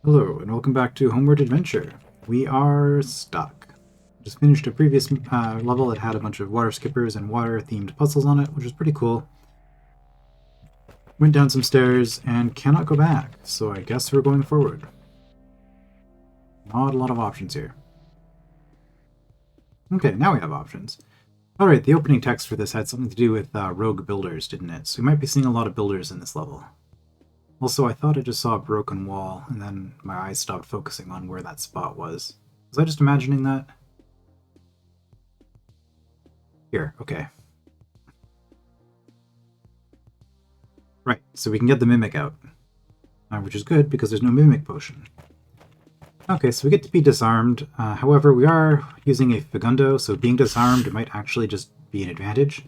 Hello, and welcome back to Homeward Adventure. We are stuck. Just finished a previous level that had a bunch of water skippers and water-themed puzzles on it, which was pretty cool. Went down some stairs and cannot go back, so I guess we're going forward. Not a lot of options here. Okay, now we have options. Alright, the opening text for this had something to do with rogue builders, didn't it? So we might be seeing a lot of builders in this level. Also, I thought I just saw a broken wall, and then my eyes stopped focusing on where that spot was. Was I just imagining that? Here, okay. Right, so we can get the Mimic out. Which is good, because there's no Mimic potion. Okay, so we get to be disarmed. However, we are using a Fagundo, so being disarmed might actually just be an advantage.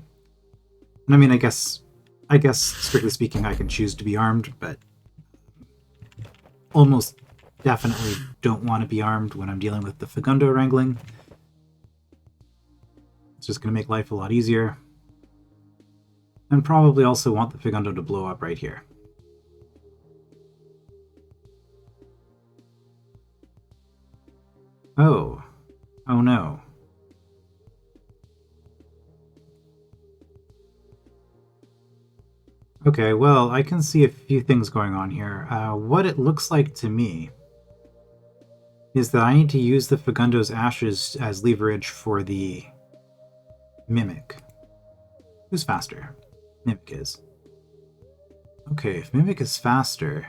And I mean, I guess, strictly speaking, I can choose to be armed, but almost definitely don't want to be armed when I'm dealing with the Fagundo wrangling. It's just going to make life a lot easier. And probably also want the Fagundo to blow up right here. Oh. Oh no. Okay, well, I can see a few things going on here. What it looks like to me is that I need to use the Fagundo's ashes as leverage for the Mimic. Who's faster? Mimic is. Okay, if Mimic is faster,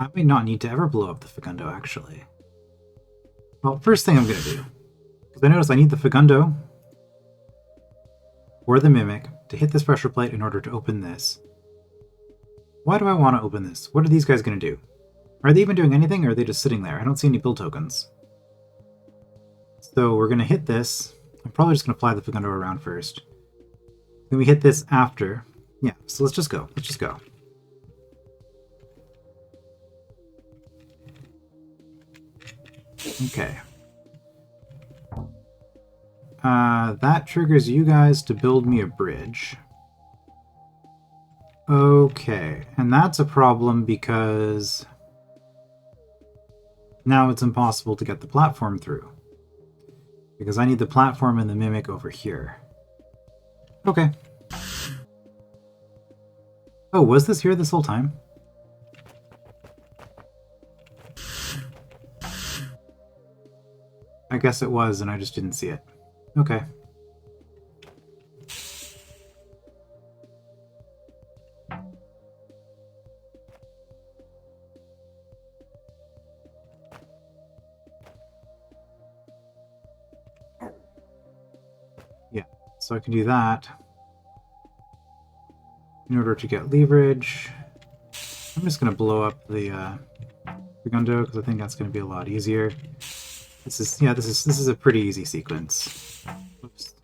I may not need to ever blow up the Fagundo, actually. Well, first thing I'm going to do, because I notice I need the Fagundo or the Mimic to hit this pressure plate in order to open this. Why do I want to open this? What are these guys going to do? Are they even doing anything, or are they just sitting there? I don't see any build tokens. So we're going to hit this. I'm probably just going to fly the Fagundo around first. Then we hit this after. Yeah, so let's just go. Let's just go. Okay. That triggers you guys to build me a bridge. Okay, and that's a problem because now it's impossible to get the platform through. Because I need the platform and the Mimic over here. Okay. Oh, was this here this whole time? I guess it was, and I just didn't see it. Okay. Yeah, so I can do that. In order to get leverage, I'm just going to blow up the Fagundo, because I think that's going to be a lot easier. This is a pretty easy sequence. Oops.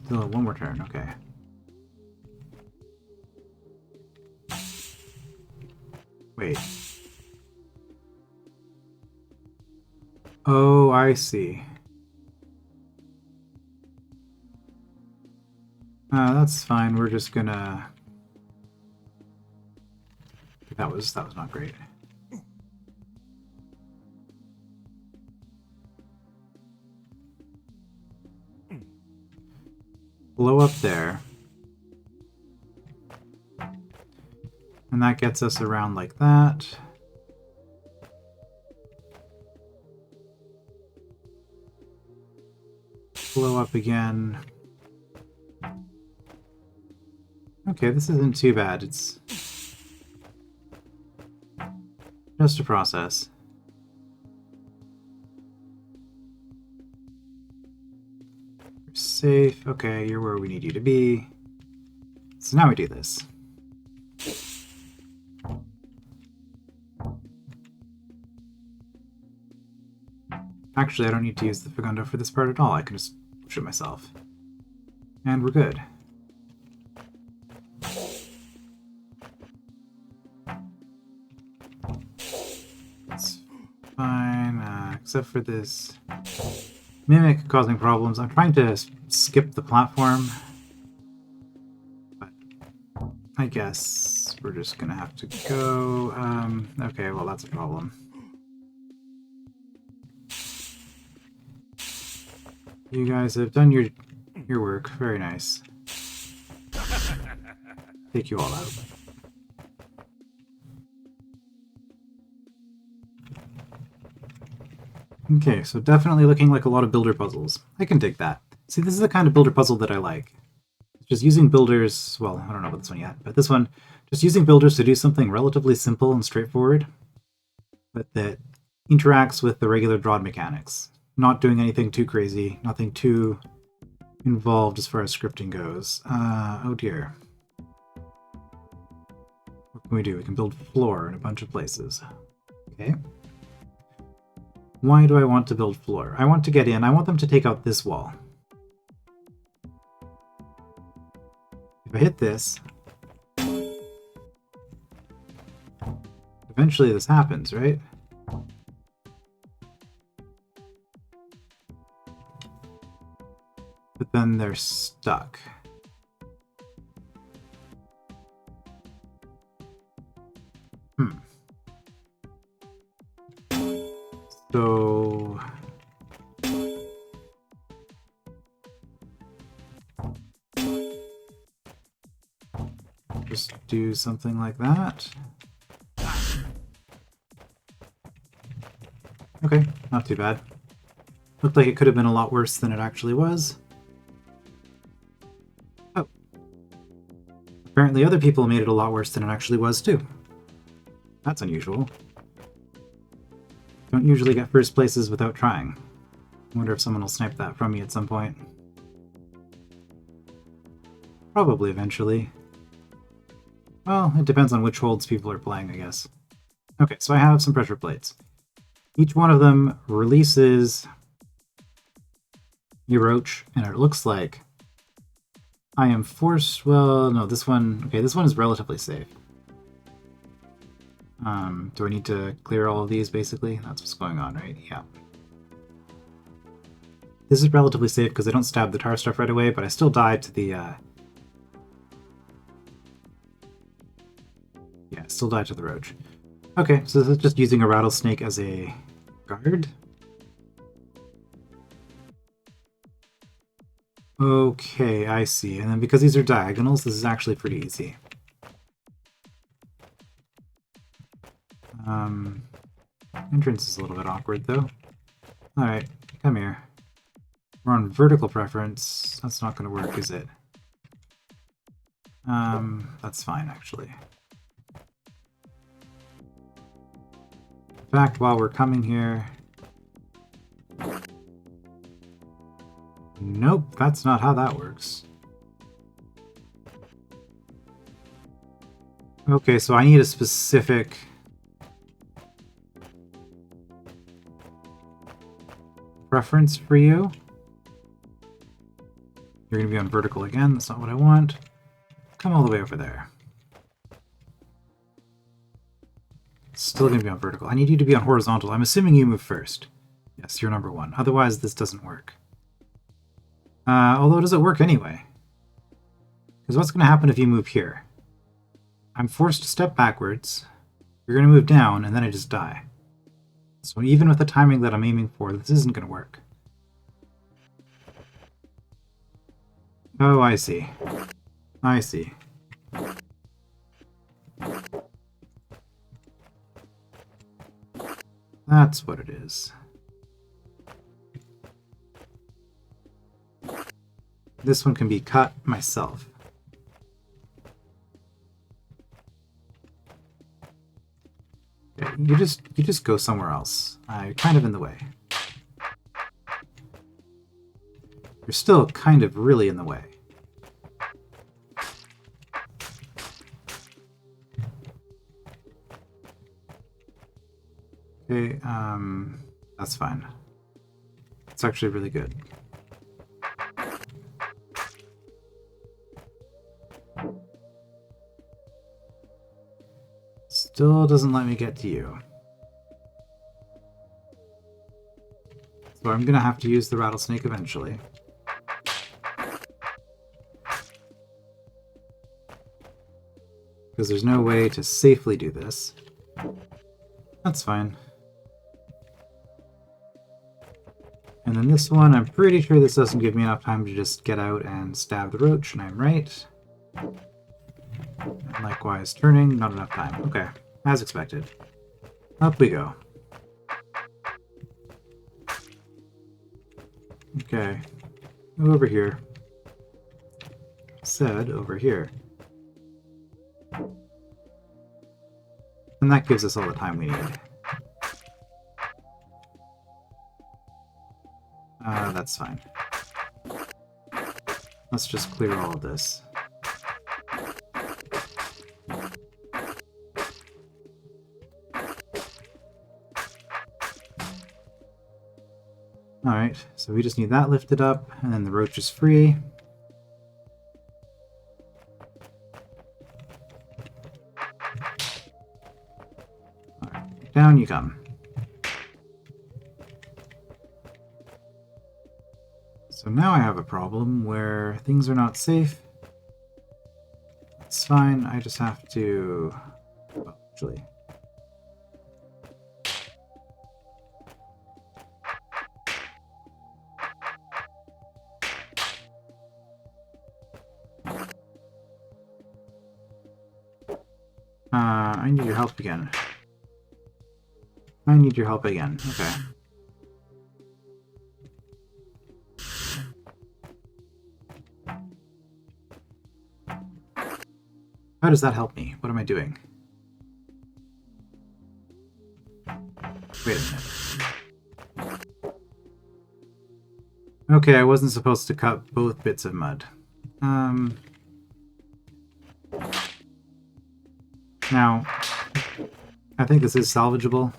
Still one more turn, okay. Wait. Oh, I see. That's fine. We're just gonna. That was not great. Blow up there. And that gets us around like that. Blow up again. Okay, this isn't too bad. It's just a process. You're safe. Okay, you're where we need you to be. So now we do this. Actually, I don't need to use the Fagundo for this part at all. I can just push it myself. And we're good. That's fine. except for this mimic causing problems. I'm trying to skip the platform, but I guess we're just gonna have to go. Okay, well that's a problem. You guys have done your work. Very nice. Take you all out. Okay, so definitely looking like a lot of builder puzzles. I can dig that. See, this is the kind of builder puzzle that I like. Just using builders, well, I don't know about this one yet, but this one, just using builders to do something relatively simple and straightforward, but that interacts with the regular DROD mechanics. Not doing anything too crazy, nothing too involved as far as scripting goes. Oh dear. What can we do? We can build floor in a bunch of places. Okay. Why do I want to build floor? I want to get in. I want them to take out this wall. If I hit this, eventually this happens, right? But then they're stuck. So just do something like that. Okay, not too bad. Looked like it could have been a lot worse than it actually was. Oh. Apparently other people made it a lot worse than it actually was too. That's unusual. Don't usually get first places without trying. I wonder if someone will snipe that from me at some point. Probably eventually. Well, it depends on which holds people are playing, I guess. Okay, so I have some pressure plates. Each one of them releases a roach, and it looks like I am forced... Well, no, this one... Okay, this one is relatively safe. Do I need to clear all of these, basically? That's what's going on, right? Yeah. This is relatively safe because I don't stab the tar stuff right away, but I still die to the, Yeah, still die to the roach. Okay, so this is just using a rattlesnake as a guard. Okay, I see. And then because these are diagonals, this is actually pretty easy. Entrance is a little bit awkward, though. Alright, come here. We're on vertical preference. That's not going to work, is it? That's fine, actually. In fact, while we're coming here... Nope, that's not how that works. Okay, so I need a specific... preference for you. You're going to be on vertical again. That's not what I want. Come all the way over there. Still going to be on vertical. I need you to be on horizontal. I'm assuming you move first. Yes, you're number one. Otherwise, this doesn't work. Although, does it work anyway? Because what's going to happen if you move here? I'm forced to step backwards. You're going to move down, and then I just die. So even with the timing that I'm aiming for, this isn't going to work. Oh, I see. I see. That's what it is. This one can be cut myself. You just go somewhere else. You're kind of in the way. You're still kind of really in the way. Okay, that's fine. It's actually really good. Still doesn't let me get to you. So I'm gonna have to use the rattlesnake eventually. Because there's no way to safely do this. That's fine. And then this one, I'm pretty sure this doesn't give me enough time to just get out and stab the roach, and I'm right. And likewise, turning, not enough time. Okay, as expected. Up we go. Okay, over here. Said over here. And that gives us all the time we need. That's fine. Let's just clear all of this. Alright, so we just need that lifted up, and then the roach is free. Alright, down you come. So now I have a problem where things are not safe. It's fine, I just have to... Well, actually... I need your help again. I need your help again. Okay. How does that help me? What am I doing? Wait a minute. Okay, I wasn't supposed to cut both bits of mud. Now, I think this is salvageable.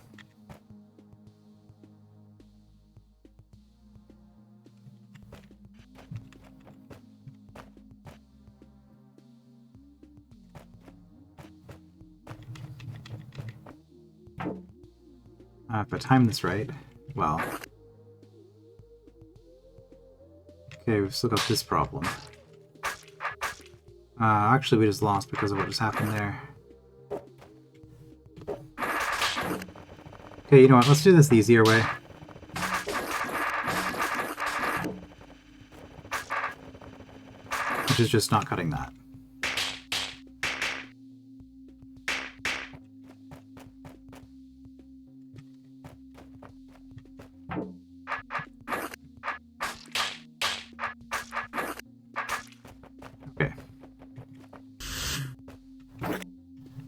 If I time this right, well... Okay, we've still got this problem. Actually, we just lost because of what just happened there. Okay, you know what? Let's do this the easier way. Which is just not cutting that. Okay.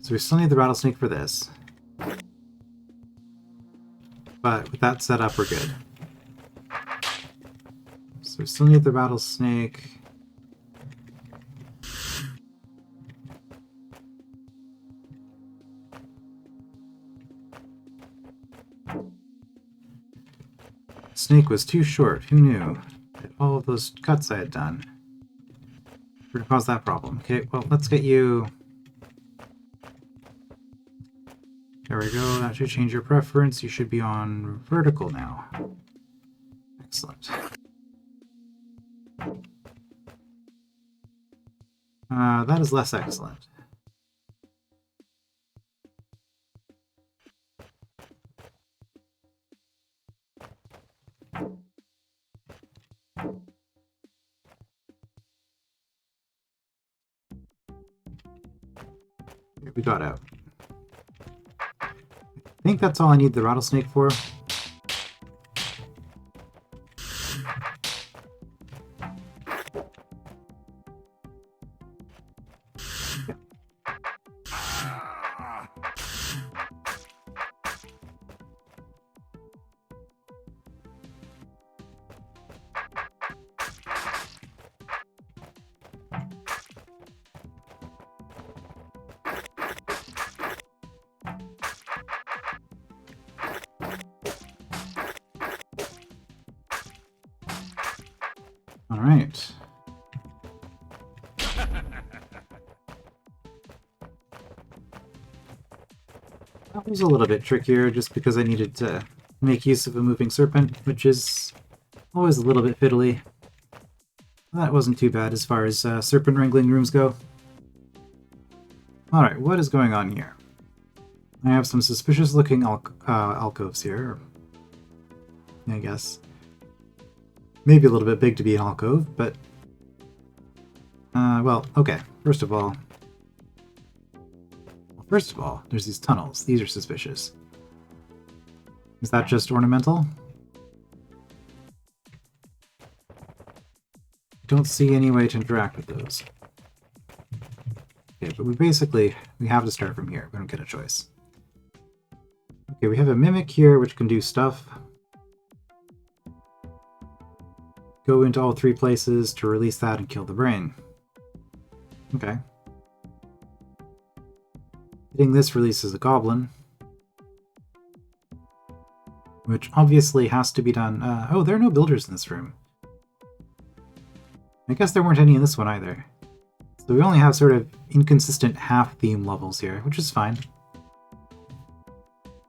So we still need the rattlesnake for this. But with that set up, we're good. So we still need the rattlesnake. Snake was too short. Who knew? All of those cuts I had done were to cause that problem. Okay, well, let's get you... There we go. That should change your preference. You should be on vertical now. Excellent. That is less excellent. We got out. I think that's all I need the rattlesnake for. Yeah. All right. That was a little bit trickier just because I needed to make use of a moving serpent, which is always a little bit fiddly. That wasn't too bad as far as serpent wrangling rooms go. Alright, what is going on here? I have some suspicious looking alcoves here. I guess. Maybe a little bit big to be an alcove, but... well, okay. First of all, there's these tunnels. These are suspicious. Is that just ornamental? I don't see any way to interact with those. Okay, but we have to start from here. We don't get a choice. Okay, we have a mimic here which can do stuff. Go into all three places to release that and kill the brain. Okay. Hitting this releases a goblin. Which obviously has to be done... oh, there are no builders in this room. I guess there weren't any in this one either. So we only have sort of inconsistent half-theme levels here, which is fine.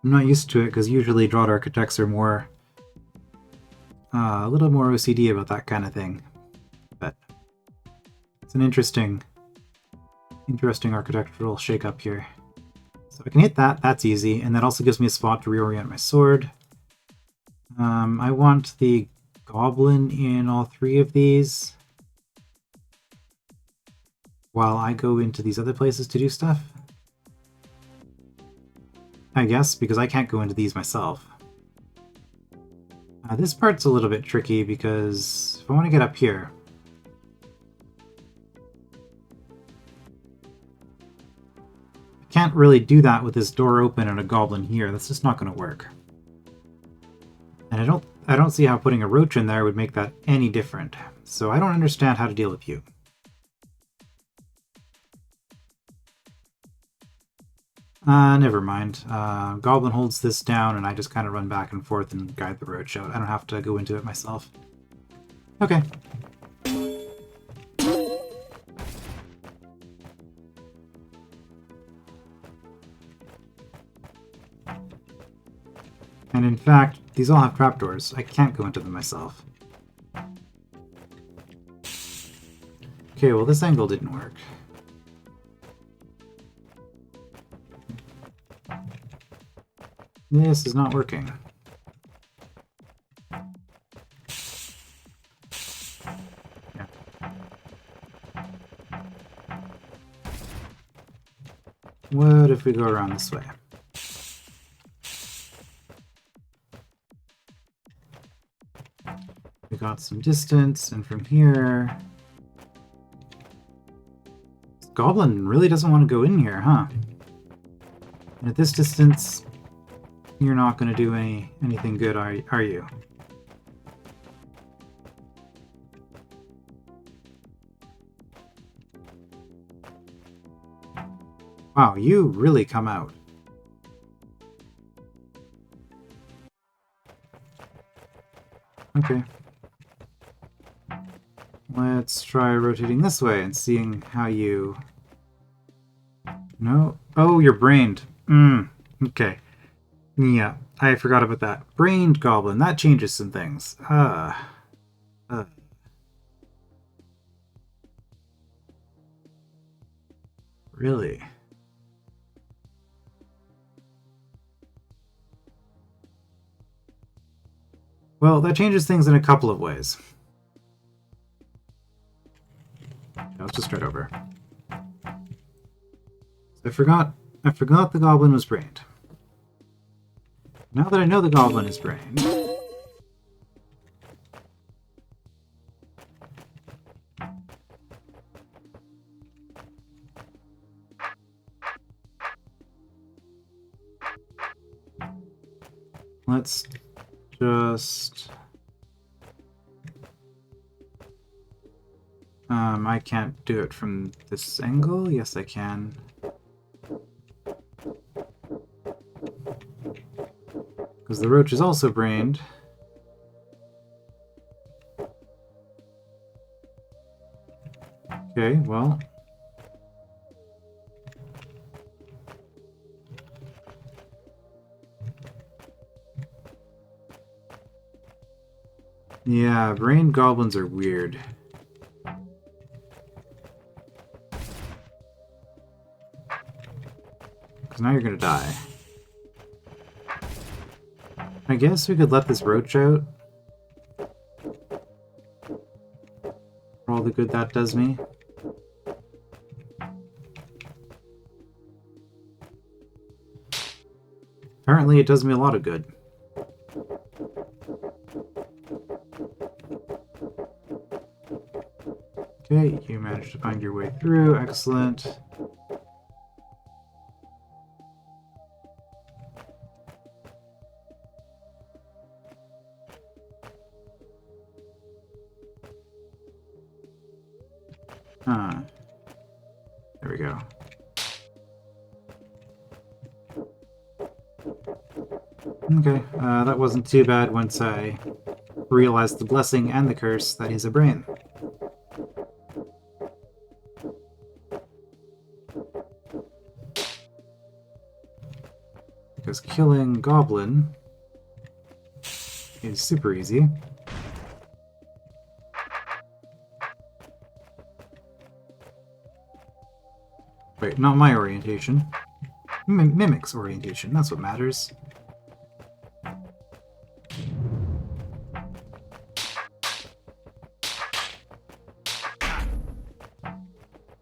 I'm not used to it because usually DROD architects are more... a little more OCD about that kind of thing. But it's an interesting architectural shake-up here. So I can hit that, that's easy, and that also gives me a spot to reorient my sword. I want the goblin in all three of these, while I go into these other places to do stuff. I guess, because I can't go into these myself. This part's a little bit tricky because if I want to get up here, I can't really do that with this door open and a goblin here. That's just not going to work. And I don't see how putting a roach in there would make that any different. So I don't understand how to deal with you. Never mind. Goblin holds this down, and I just kind of run back and forth and guide the roach out. I don't have to go into it myself. Okay. And in fact, these all have trapdoors. I can't go into them myself. Okay, well this angle didn't work. This is not working. Yeah. What if we go around this way? We got some distance, and from here... This goblin really doesn't want to go in here, huh? And at this distance... You're not going to do anything good, are you? Wow, you really come out. Okay. Let's try rotating this way and seeing how you... No? Oh, you're brained. Okay. Yeah, I forgot about that. Brained goblin, that changes some things. Really? Well, that changes things in a couple of ways. Let's just start over. I forgot the goblin was brained. Now that I know the goblin is brained... Let's just... I can't do it from this angle? Yes, I can. Because the roach is also brained. Okay, well... Yeah, brain goblins are weird. Because now you're gonna die. I guess we could let this roach out. For all the good that does me. Apparently it does me a lot of good. Okay, you managed to find your way through. Excellent. Huh. There we go. Okay, that wasn't too bad once I realized the blessing and the curse that is a brain. Because killing Goblin is super easy. Wait, not my orientation. Mimic's orientation, that's what matters.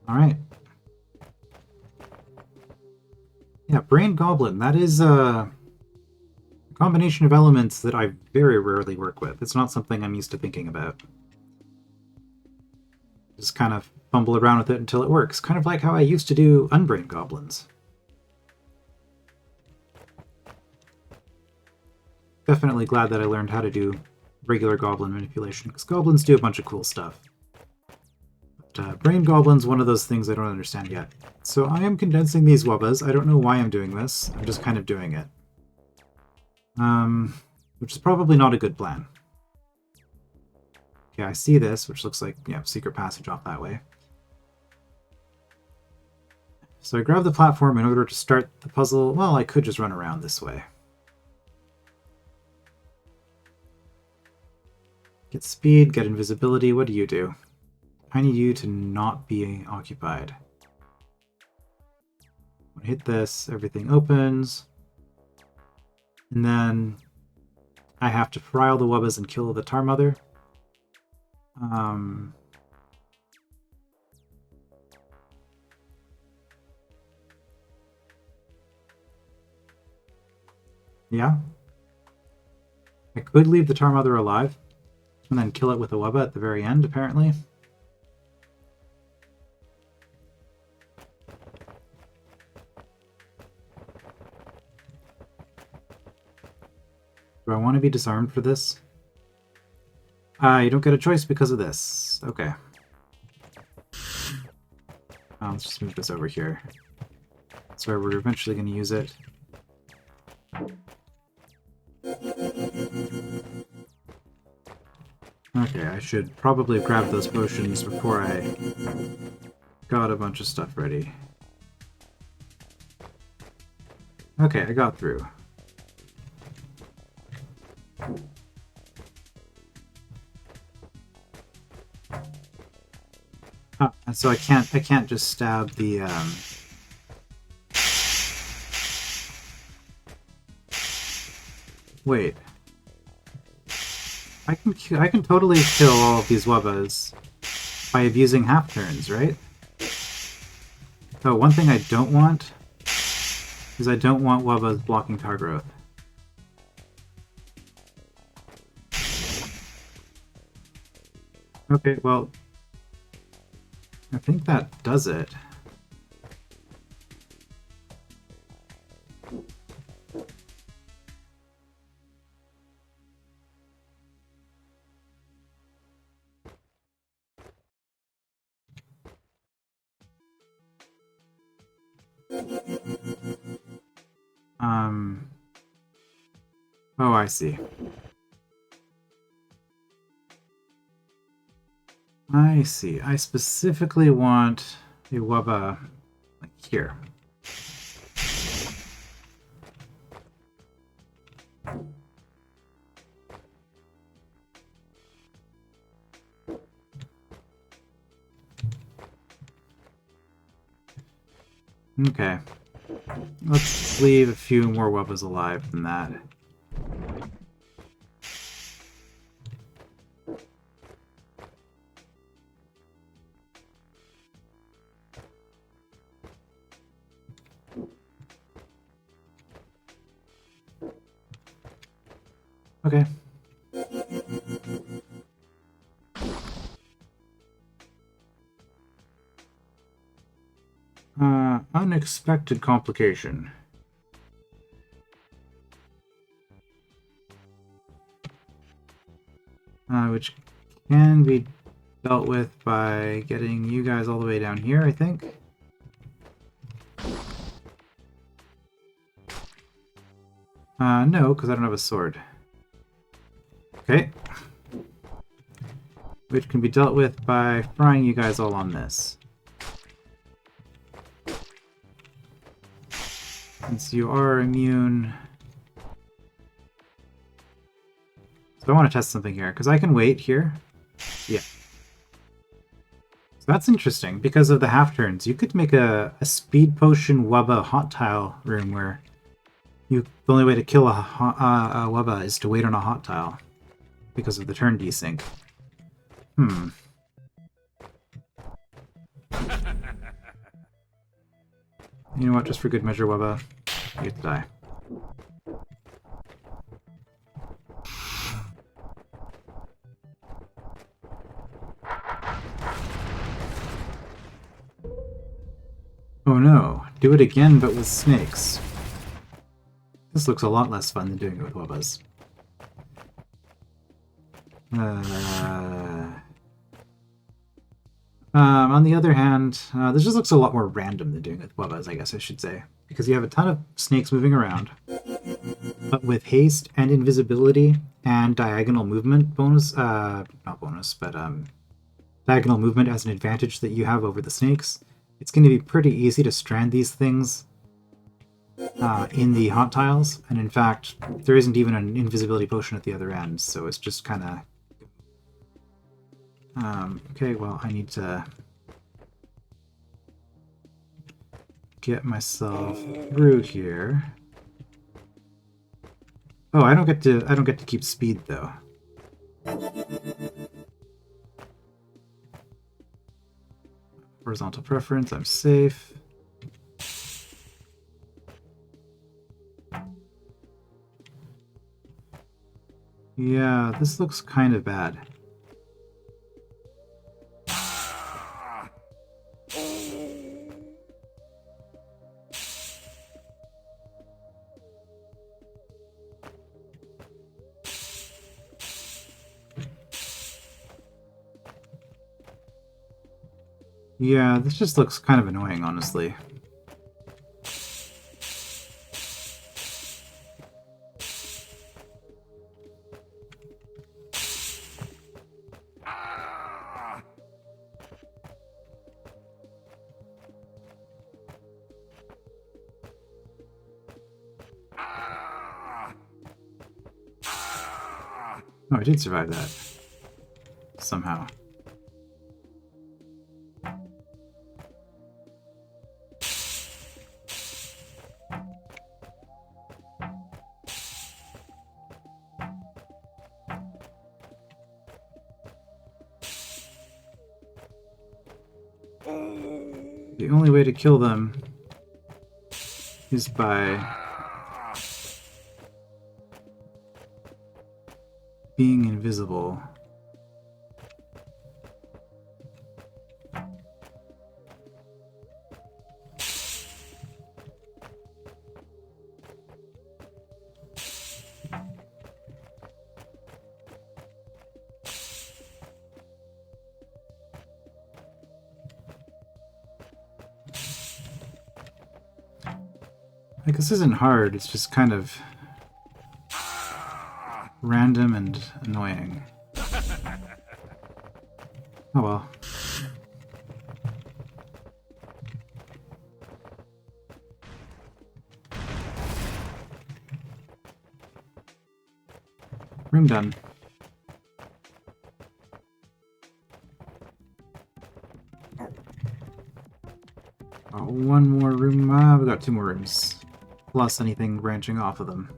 Alright. Yeah, Brain Goblin, that is a combination of elements that I very rarely work with. It's not something I'm used to thinking about. Just kind of fumble around with it until it works. Kind of like how I used to do Unbrain Goblins. Definitely glad that I learned how to do regular goblin manipulation, because goblins do a bunch of cool stuff. But Brain Goblin's one of those things I don't understand yet. So I am condensing these wubbas. I don't know why I'm doing this. I'm just kind of doing it. Which is probably not a good plan. Okay, I see this, which looks like, yeah, secret passage off that way. So I grab the platform in order to start the puzzle. Well, I could just run around this way. Get speed, get invisibility. What do you do? I need you to not be occupied. When I hit this, everything opens. And then I have to fry all the wubbas and kill the Tar Mother. Yeah. I could leave the Tar Mother alive and then kill it with a wubba at the very end, apparently. Do I want to be disarmed for this? You don't get a choice because of this. Okay. Let's just move this over here. That's where we're eventually going to use it. Okay, I should probably have grabbed those potions before I got a bunch of stuff ready. Okay, I got through. Oh, and so I can't just stab the Wait. I can totally kill all of these wubbas by abusing half turns, right? So one thing I don't want is I don't want wubbas blocking tar growth. Okay, well, I think that does it. Oh, I see. I see. I specifically want a wubba like here. Okay. Let's leave a few more webbas alive than that. Okay. Unexpected complication. Which can be dealt with by getting you guys all the way down here, I think. No, because I don't have a sword. Okay. Which can be dealt with by frying you guys all on this. Since you are immune... So I want to test something here, because I can wait here. Yeah. So that's interesting. Because of the half-turns, you could make a speed potion wubba hot tile room where the only way to kill a wubba is to wait on a hot tile. Because of the turn desync. Hmm. You know what, just for good measure, wubba, you get to die. Oh no, do it again but with snakes. This looks a lot less fun than doing it with wubbas. On the other hand, this just looks a lot more random than doing it with wubbas, I guess I should say. Because you have a ton of snakes moving around, but with haste and invisibility and diagonal movement bonus, not bonus, but diagonal movement as an advantage that you have over the snakes, it's going to be pretty easy to strand these things in the hot tiles, and in fact, there isn't even an invisibility potion at the other end, so it's just kind of... okay, well, I need to get myself through here. Oh, I don't get to keep speed though. Horizontal preference, I'm safe. Yeah, this looks kind of bad. Yeah, this just looks kind of annoying, honestly. Oh, I did survive that. Somehow. The only way to kill them is by being invisible. Like, this isn't hard, it's just kind of random and annoying. Oh well. Room done. One more room got 2 more rooms, plus anything branching off of them.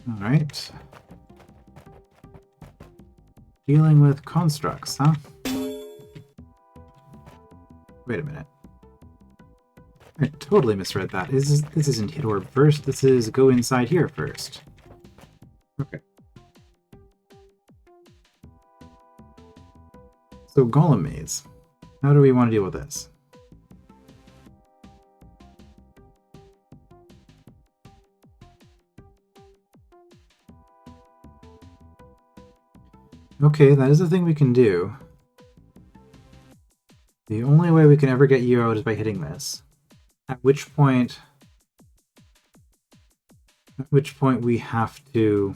Alright. Dealing with constructs, huh? Wait a minute. I totally misread that. This isn't hit orb first, this is go inside here first. Okay. So Golem Maze. How do we want to deal with this? Okay, that is a thing we can do. The only way we can ever get you out is by hitting this. At which point we have to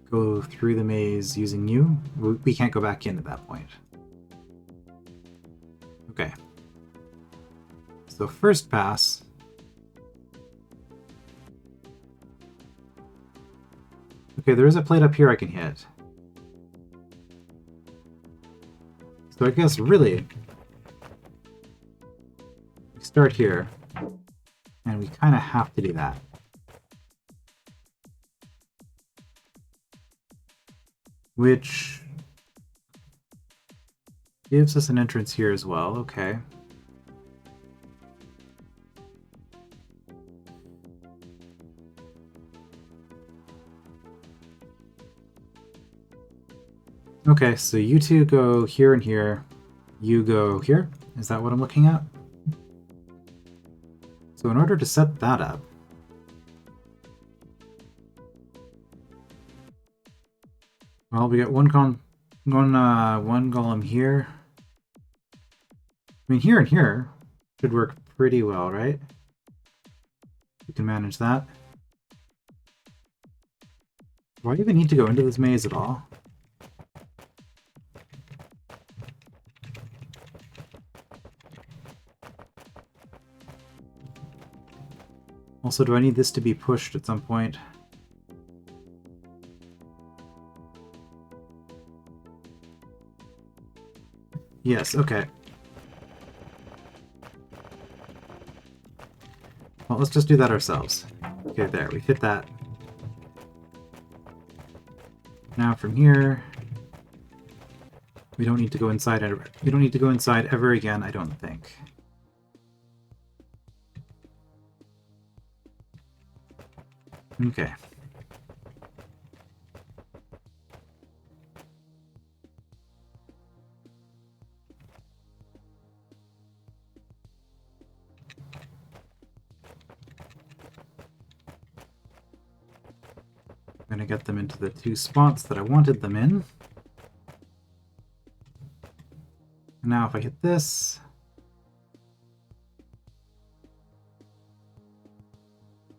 go through the maze using you. We can't go back in at that point. Okay. So first pass. Okay, there is a plate up here I can hit. So I guess really, we start here, and we kind of have to do that. Which gives us an entrance here as well, okay. Okay, so you two go here and here. You go here? Is that what I'm looking at? So in order to set that up, well, we got one golem here. I mean, here and here should work pretty well, right? We can manage that. Do I even need to go into this maze at all? Also, do I need this to be pushed at some point? Yes, okay. Well, let's just do that ourselves. Okay, there, we fit that. Now from here, we don't need to go inside ever. We don't need to go inside ever again, I don't think. Okay. I'm gonna get them into the 2 spots that I wanted them in. And now if I hit this,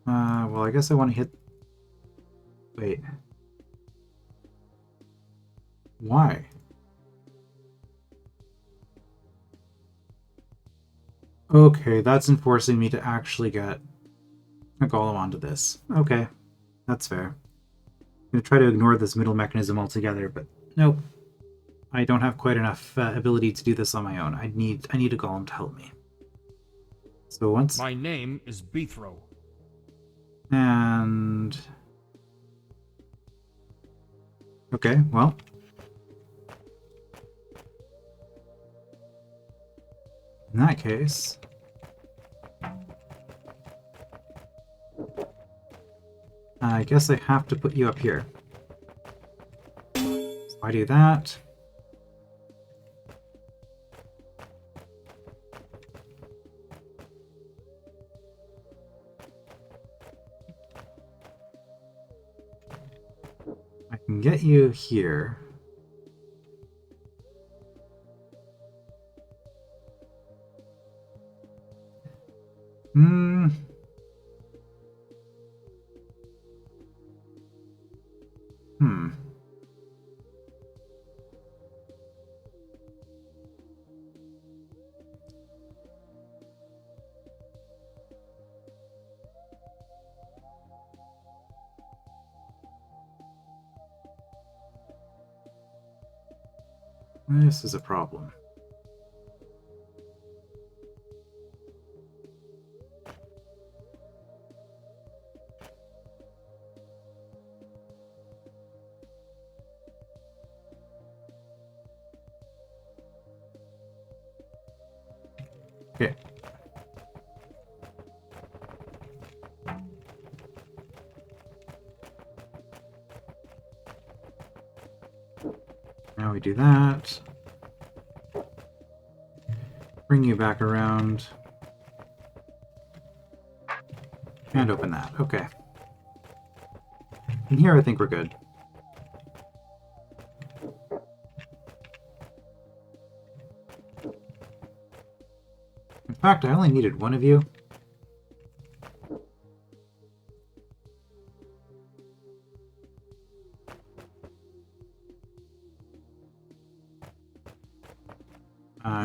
well, I guess I want to hit... Wait. Why? Okay, that's enforcing me to actually get a golem onto this. Okay, that's fair. I'm going to try to ignore this middle mechanism altogether, but nope. I don't have quite enough ability to do this on my own. I need a golem to help me. So once... My name is Bethro. And... Okay, well... In that case... I guess I have to put you up here. So I do that. I can get you here. Hmm. This is a problem. Okay. Now we do that. Bring you back around. And open that. Okay. And here I think we're good. In fact, I only needed one of you.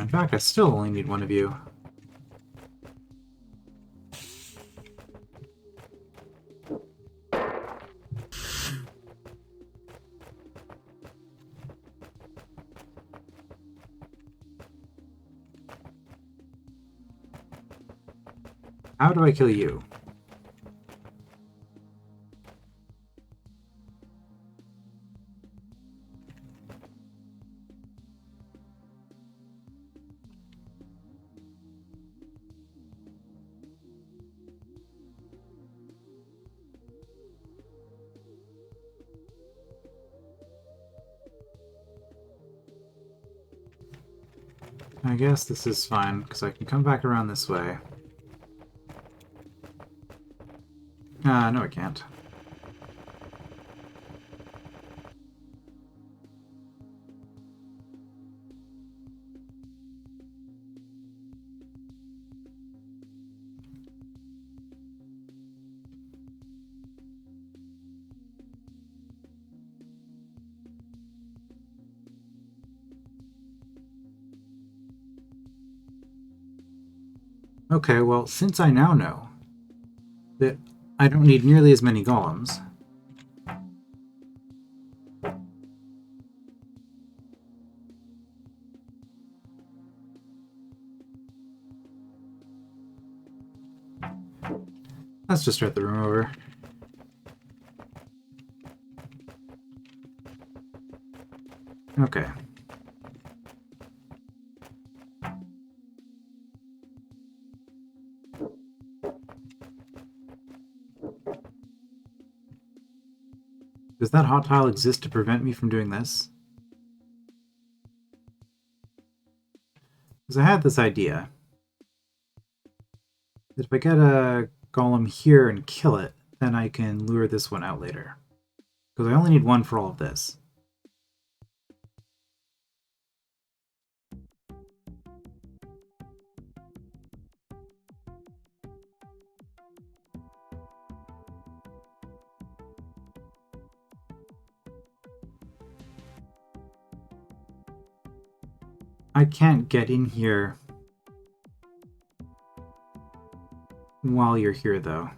In fact, I still only need one of you. How do I kill you? I guess this is fine, because I can come back around this way. No I can't. Okay, well, since I now know that I don't need nearly as many golems, let's just start the room over. Okay. Does that hot tile exist to prevent me from doing this? Because I had this idea that if I get a golem here and kill it, then I can lure this one out later. Because I only need one for all of this. I can't get in here while you're here, though.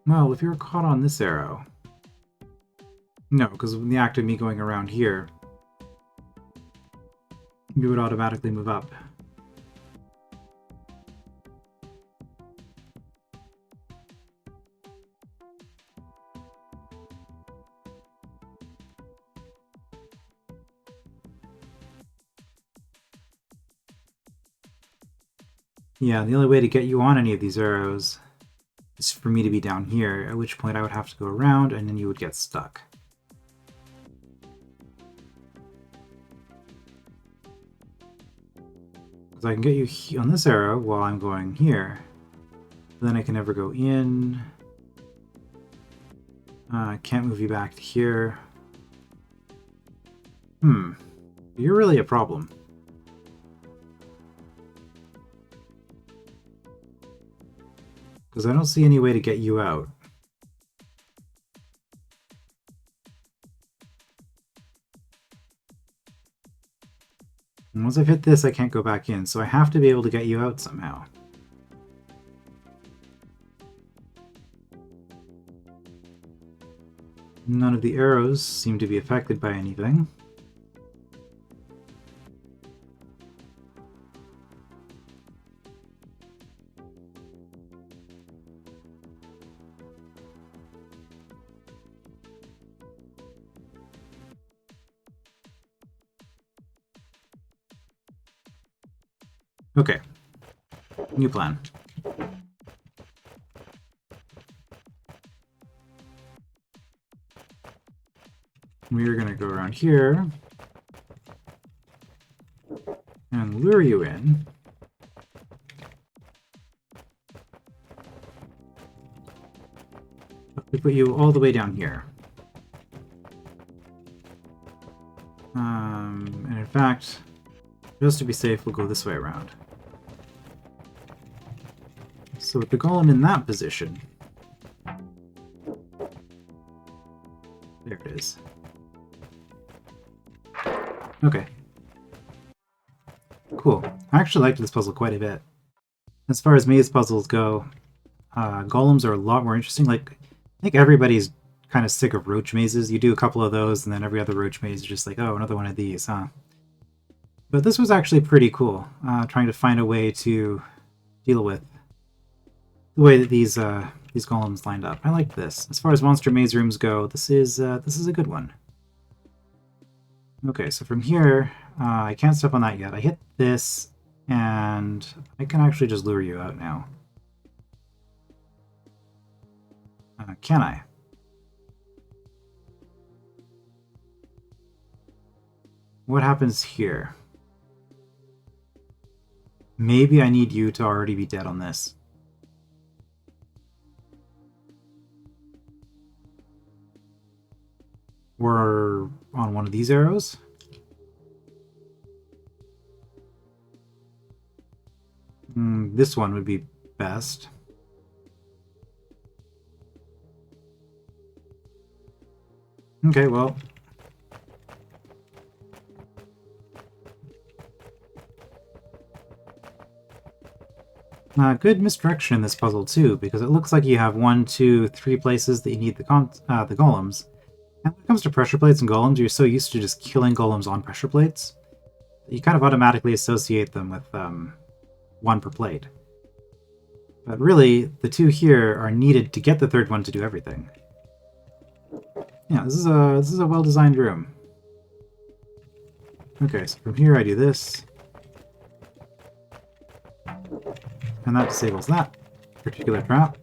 Well, if you were caught on this arrow... No, because in the act of me going around here, you would automatically move up. Yeah, the only way to get you on any of these arrows is for me to be down here, at which point I would have to go around and then you would get stuck. Because I can get you on this arrow while I'm going here. Then I can never go in. I can't move you back to here. You're really a problem. Because I don't see any way to get you out. And once I've hit this, I can't go back in, so I have to be able to get you out somehow. None of the arrows seem to be affected by anything. Okay. New plan. We're gonna go around here and lure you in. We put you all the way down here. And in fact, just to be safe, we'll go this way around. So with the golem in that position, there it is. Okay. Cool. I actually liked this puzzle quite a bit. As far as maze puzzles go, golems are a lot more interesting. Like, I think everybody's kind of sick of roach mazes. You do a couple of those, and then every other roach maze is just like, oh, another one of these, huh? But this was actually pretty cool, trying to find a way to deal with the way that these golems lined up. I like this. As far as monster maze rooms go, this is a good one. Okay, so from here, I can't step on that yet. I hit this, and I can actually just lure you out now. Can I? What happens here? Maybe I need you to already be dead on this. Or on one of these arrows? This one would be best. Okay, well. Good misdirection in this puzzle too, because it looks like you have 1, 2, 3 places that you need the golems. And when it comes to pressure plates and golems, you're so used to just killing golems on pressure plates that you kind of automatically associate them with 1 per plate. But really, the 2 here are needed to get the 3rd one to do everything. Yeah, this is a well-designed room. Okay, so from here I do this. And that disables that particular trap.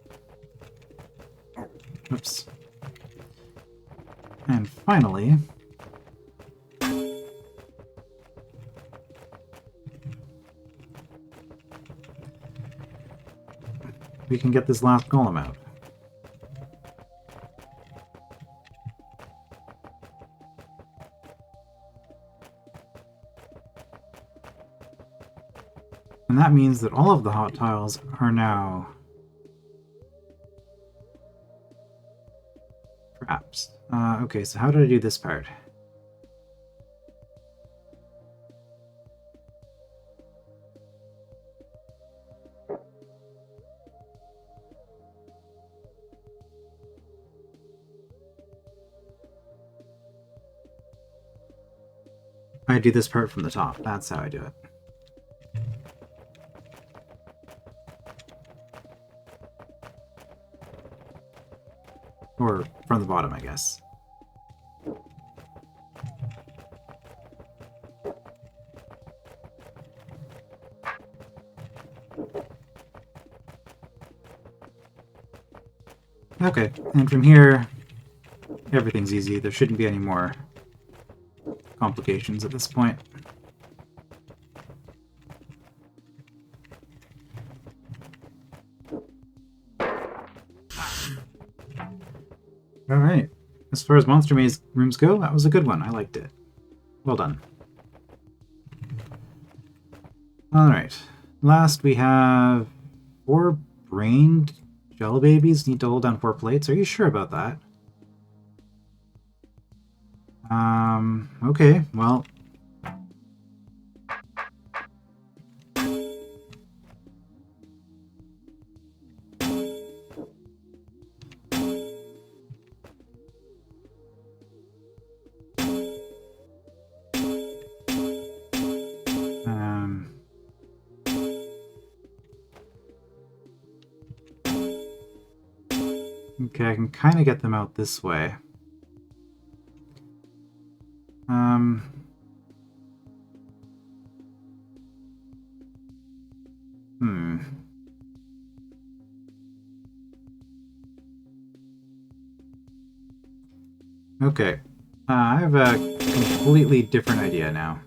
Oops. And finally, we can get this last golem out. And that means that all of the hot tiles are now traps. Okay, so how did I do this part? I do this part from the top. That's how I do it. Or from the bottom, I guess. Okay, and from here, everything's easy. There shouldn't be any more complications at this point. Alright. As far as monster maze rooms go, that was a good one. I liked it. Well done. Alright. Last we have 4 brained gel babies need to hold down 4 plates. Are you sure about that? Okay, well. Okay, I can kind of get them out this way. Hmm. Okay. I have a completely different idea now.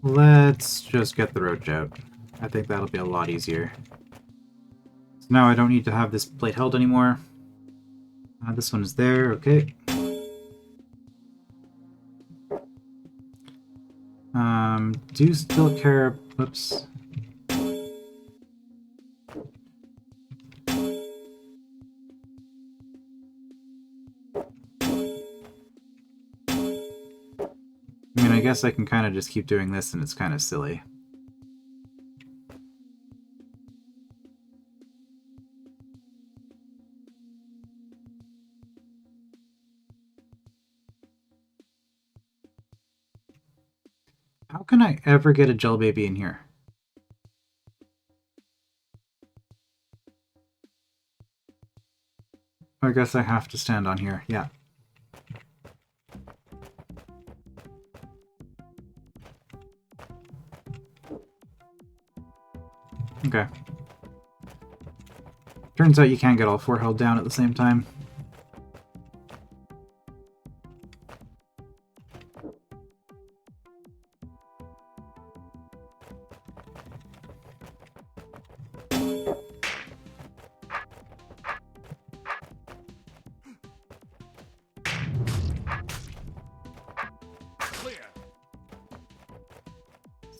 Let's just get the roach out. I think that'll be a lot easier. So now I don't need to have this plate held anymore. This one is there, okay. Do still care... Oops. I mean, I guess I can kind of just keep doing this and it's kind of silly. How can I ever get a gel baby in here? I guess I have to stand on here, yeah. Okay. Turns out you can't get all four held down at the same time.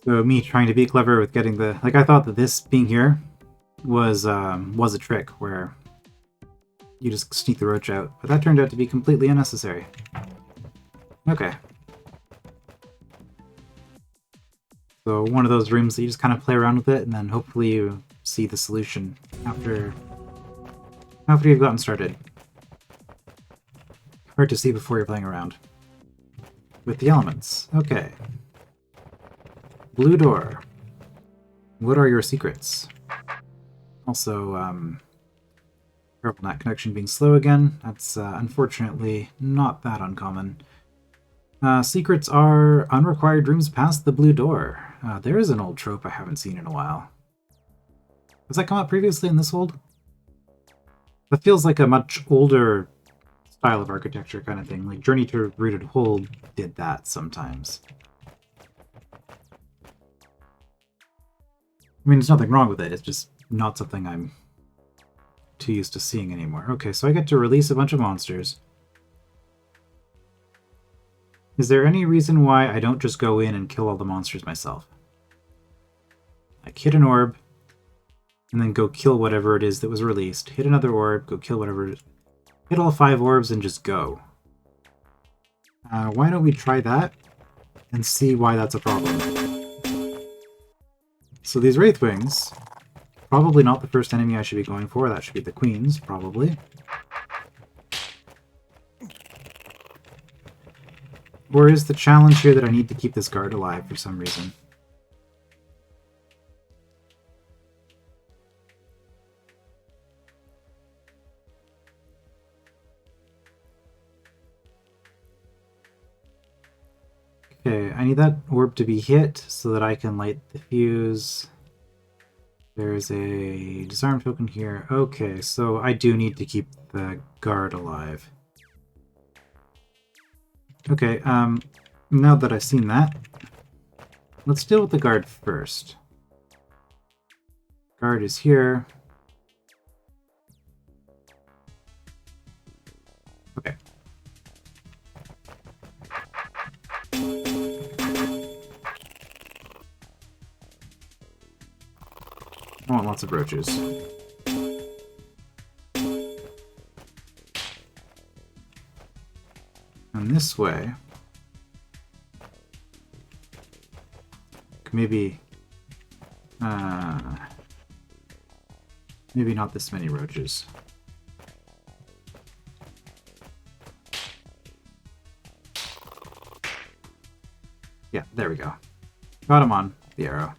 So me trying to be clever with getting the... Like, I thought that this being here was a trick where you just sneak the roach out, but that turned out to be completely unnecessary. Okay. So one of those rooms that you just kind of play around with it, and then hopefully you see the solution after you've gotten started. Hard to see before you're playing around. With the elements. Okay. Blue door. What are your secrets? Also, purple net connection being slow again. That's unfortunately not that uncommon. Secrets are unrequired rooms past the blue door. There is an old trope I haven't seen in a while. Has that come up previously in this world? That feels like a much older style of architecture kind of thing. Like Journey to Rooted Hold did that sometimes. I mean, there's nothing wrong with it, it's just not something I'm too used to seeing anymore. Okay, so I get to release a bunch of monsters. Is there any reason why I don't just go in and kill all the monsters myself? Like, hit an orb, and then go kill whatever it is that was released. Hit another orb, go kill whatever it is. Hit all 5 orbs and just go. Why don't we try that and see why that's a problem? So these Wraithwings, probably not the first enemy I should be going for. That should be the Queens, probably. Or is the challenge here that I need to keep this guard alive for some reason? Okay, I need that orb to be hit so that I can light the fuse. There's a disarm token here. Okay, so I do need to keep the guard alive. Okay, now that I've seen that, let's deal with the guard first. Guard is here. Okay. I want lots of roaches. And this way... Maybe... maybe not this many roaches. Yeah, there we go. Got him on the arrow.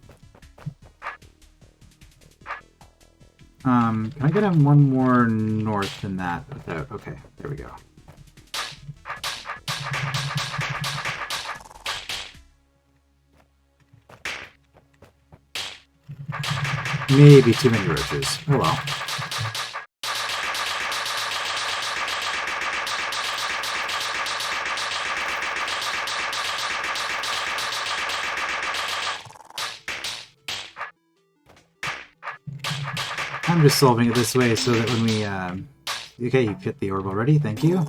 Can I get him one more north than that without... Okay, there we go. Maybe too many roaches. Oh well. I'm just solving it this way so that when we, okay, you've hit the orb already, thank you.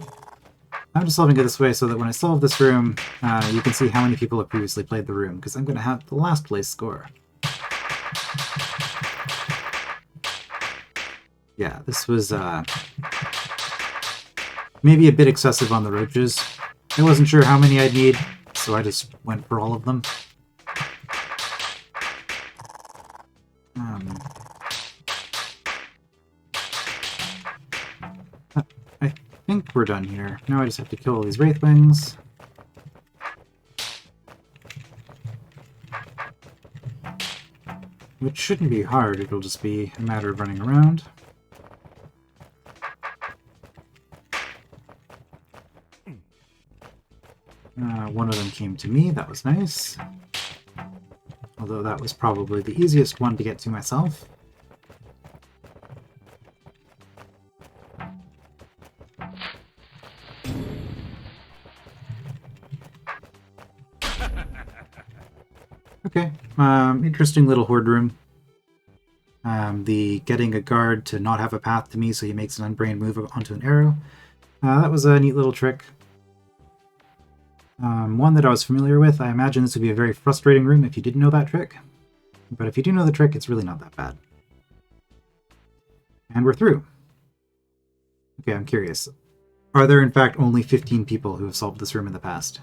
I'm just solving it this way so that when I solve this room, you can see how many people have previously played the room, because I'm going to have the last place score. Yeah, this was, maybe a bit excessive on the roaches. I wasn't sure how many I'd need, so I just went for all of them. I think we're done here. Now I just have to kill all these Wraithwings. Which shouldn't be hard, it'll just be a matter of running around. One of them came to me, that was nice. Although that was probably the easiest one to get to myself. Okay, interesting little horde room. The getting a guard to not have a path to me so he makes an unbrained move onto an arrow. That was a neat little trick. One that I was familiar with. I imagine this would be a very frustrating room if you didn't know that trick. But if you do know the trick, it's really not that bad. And we're through. Okay, I'm curious. Are there in fact only 15 people who have solved this room in the past?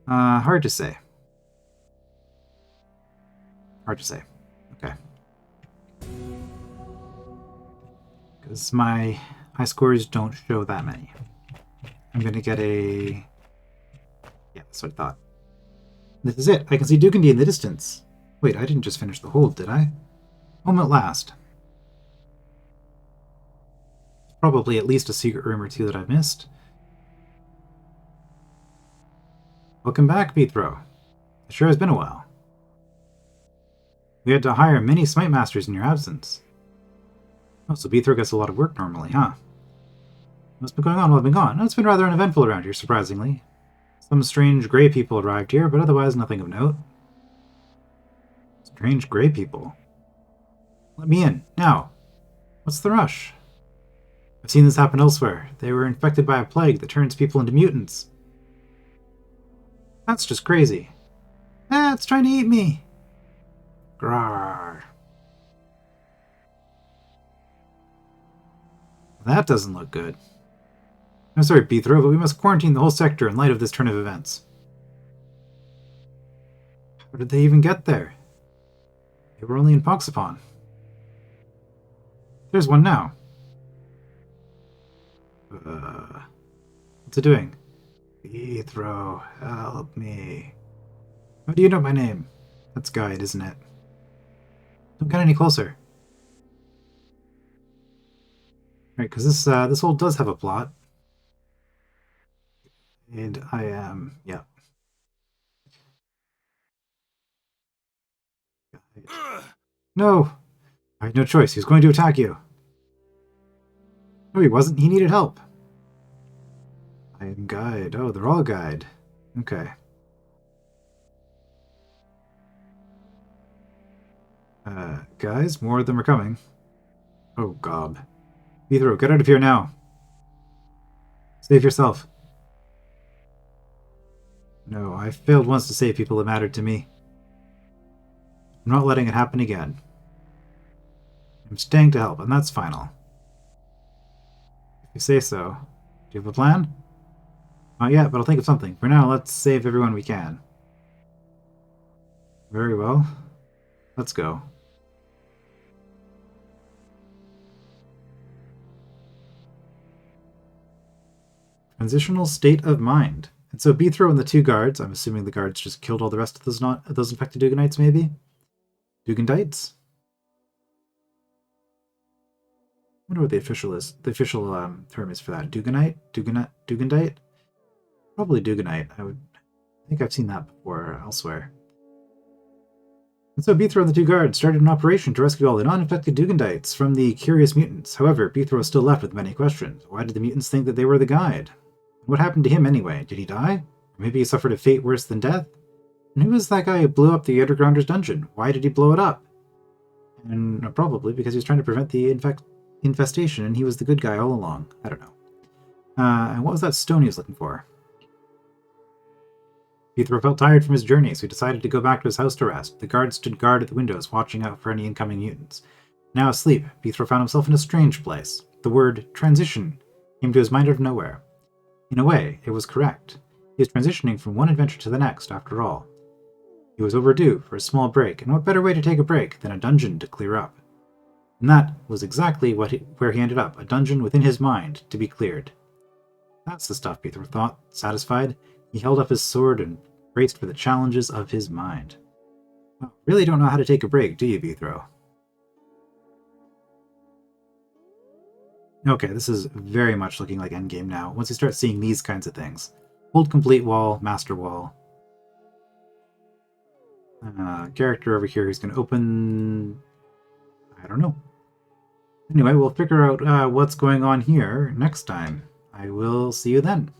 Hard to say. Hard to say. Okay. Because my high scores don't show that many. I'm gonna get a... Yeah, that's what I thought. This is it. I can see Dugandy in the distance. Wait, I didn't just finish the hold, did I? Home at last. Probably at least a secret room or two that I've missed. Welcome back, Bethro. It sure has been a while. We had to hire many Smite Masters in your absence. Oh, so Bethro gets a lot of work normally, huh? What's been going on while I've been gone? Oh, it's been rather uneventful around here, surprisingly. Some strange grey people arrived here, but otherwise nothing of note. Strange grey people? Let me in, now! What's the rush? I've seen this happen elsewhere. They were infected by a plague that turns people into mutants. That's just crazy. Ah, it's trying to eat me! Grar. That doesn't look good. I'm sorry, Bethro, but we must quarantine the whole sector in light of this turn of events. How did they even get there? They were only in Poxapon. There's one now. What's it doing? Bethro, help me. How do you know my name? That's Guide, isn't it? Don't get any closer. Right, because this hole does have a plot. And I am, yeah. No! I had no choice. He was going to attack you. No, he wasn't. He needed help. I am Guide. Oh, they're all Guide. Okay. Guys, more of them are coming. Oh, gob. Bethro, get out of here now. Save yourself. No, I failed once to save people that mattered to me. I'm not letting it happen again. I'm staying to help, and that's final. If you say so. Do you have a plan? Not yet, but I'll think of something. For now, let's save everyone we can. Very well. Let's go. Transitional state of mind. And so Bethro and the two guards, I'm assuming the guards just killed all the rest of those infected Duganites, maybe? Dugandites? I wonder what the official is. The official term is for that. Duganite? Dugandite? Probably Duganite. I think I've seen that before elsewhere. And so Bithro and the two guards started an operation to rescue all the non-infected Dugandites from the curious mutants. However, Bithro was still left with many questions. Why did the mutants think that they were the guide? What happened to him anyway? Did he die? Or maybe he suffered a fate worse than death? And who was that guy who blew up the Undergrounders' dungeon? Why did he blow it up? And probably because he was trying to prevent the infestation, and he was the good guy all along. I don't know. And what was that stone he was looking for? Bithro felt tired from his journey, so he decided to go back to his house to rest. The guards stood guard at the windows, watching out for any incoming mutants. Now asleep, Bithro found himself in a strange place. The word transition came to his mind out of nowhere. In a way, it was correct. He was transitioning from one adventure to the next, after all. He was overdue for a small break, and what better way to take a break than a dungeon to clear up? And that was exactly where he ended up, a dungeon within his mind to be cleared. That's the stuff, Bithro thought, satisfied. He held up his sword and braced for the challenges of his mind. Well, really don't know how to take a break, do you, Bithro? Okay, this is very much looking like endgame now, once you start seeing these kinds of things. Hold complete wall, master wall. Character over here who's going to open... I don't know. Anyway, we'll figure out what's going on here next time. I will see you then.